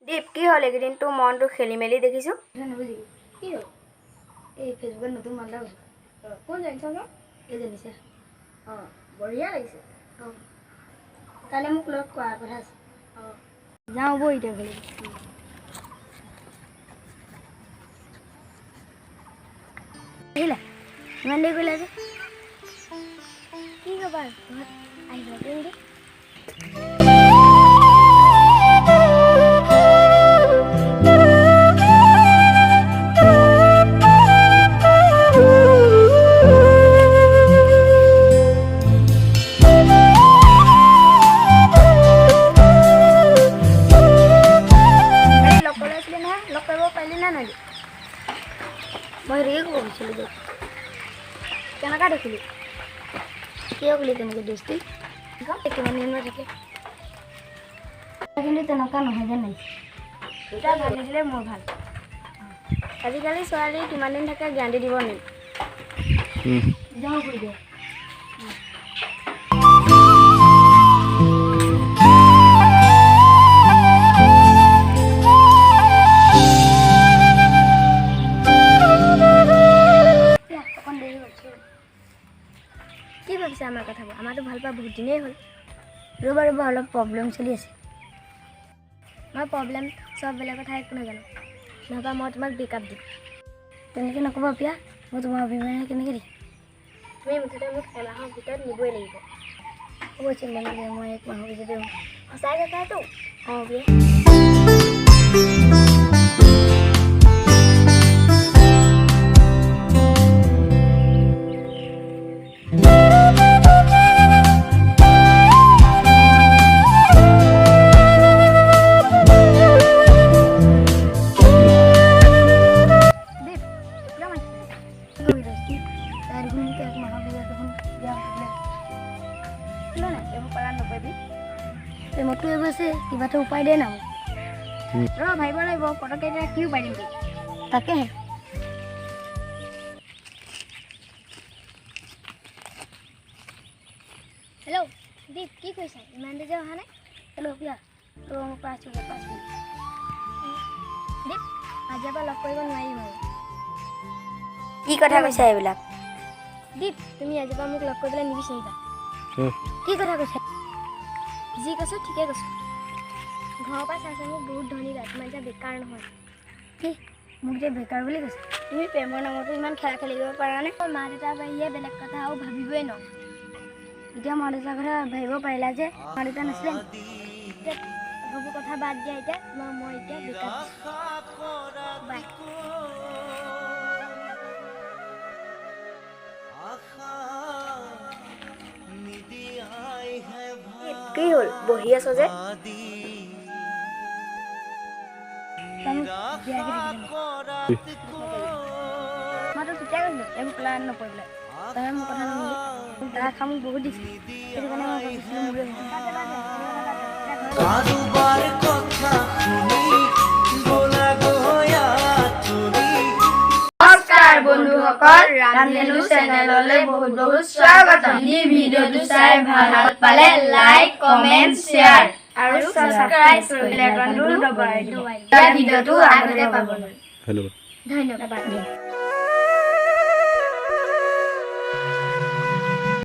দীপ কি হ'ল এইকেইদিন তোৰ মনটো খেলি মেলি দেখিছোঁ কি হ'ল এই ফেচবুকত নতুন মালটা হৈছে কোন জানিছ ন এই জানিছে অঁ বঢ়িয়া লাগিছে অঁ কাইলৈ মোক লগ কৰাৰ কথা আছে অঁ যাওঁ বৈ এতিয়া খালি আহিলা ইমান দেৰি কৰিলা যে কি ক'বা ঘৰত আহিবা দেই মই হেৰিয়ে ক'ব বিচাৰিলোঁ দেই কেনেকুৱা দেখিলি কিয় ক'লি তেনেকৈ দৃষ্টি কিমান দিন থাকে কিন্তু তেনেকুৱা নহয় যেন লাগিছে দুটা ভাল নিদিলে মোৰ ভাল আজিকালি ছোৱালী কিমান দিন থাকে গেৰাণ্টি দিব নেকি যাওঁ কৰি দিয়ক কি ভাবিছে আমাৰ কথাবোৰ আমাৰতো ভাল পোৱা বহুত দিনেই হ'ল ৰ'বা অলপ প্ৰব্লেম চলি আছে মই প্ৰব্লেম চব বেলেগ কথা একো নাজানো নহবা মই তোমাক ব্ৰেকআপ দিম তেনেকৈ নক'বা পিয়া মই তোমাৰ অভিমানে কেনেকৈ দিম তুমি মুঠতে মোক এমাহৰ ভিতৰত নিবই লাগিব হ'ব চিন্তা নকৰিবা মই 1 মাহৰ ভিতৰতে সঁচাই কথাটো অঁ বিয়া মইতো এইবোৰ আছে কিবা এটা উপায় দে না মোক ভাবিব লাগিব পটককৈ এতিয়া কি উপায় দিম তাকেহে হেল্ল' দীপ কি কৈছা ইমান দেৰি অহা নাই হেল্ল' পিয়া তই মোক পাইছোঁ দীপ আজিৰ পৰা লগ কৰিব নোৱাৰিম আৰু কি কথা কৈছা এইবিলাক দীপ তুমি আজিৰ পৰা মোক লগ কৰিবলৈ নিবিচাৰিবা কি কথা কৈছা যি কৈছোঁ ঠিকে কৈছোঁ ঘৰৰ পৰা চাইছে মোক বহুত ধন্যবাদ তোমাৰ এতিয়া বেকাৰ নহয় কি মোক এতিয়া বেকাৰ বুলি কৈছে তুমি প্ৰেমৰ নামতো ইমান খেলা খেলিব পাৰা নে মা দেউতাৰ বাহিৰে বেলেগ কথা আৰু ভাবিবই ন এতিয়া মা দেউতাৰ কথা ভাবিব পাৰিলা যে মা দেউতা নাছিলে এতিয়া সেইবোৰ কথা বাদ দিয়া এতিয়া মই এতিয়া বেকাৰ বাই কি হ'ল বহি আছ যে মইতো তেতিয়া কৈছিলোঁ এইবোৰ প্লান নকৰিবলৈ তই মোৰ কথা নুশুনিলি তাৰ খা মোক বহুত দিছিল সেইটো কাৰণে মই ভাবিছিলোঁ মোৰে নমস্কাৰ বন্ধুসকল ৰামধেনু চেনেললৈ বহুত বহুত স্বাগতম এই ভিডিঅ'টো চাই ভাল পালে লাইক কমেন্ট শ্বেয়াৰ আৰু সাবস্ক্ৰাইব কৰি বেল আইকনটো দবাই দিব ভিডিঅ'টো আগতে পাবলৈ ধন্যবাদ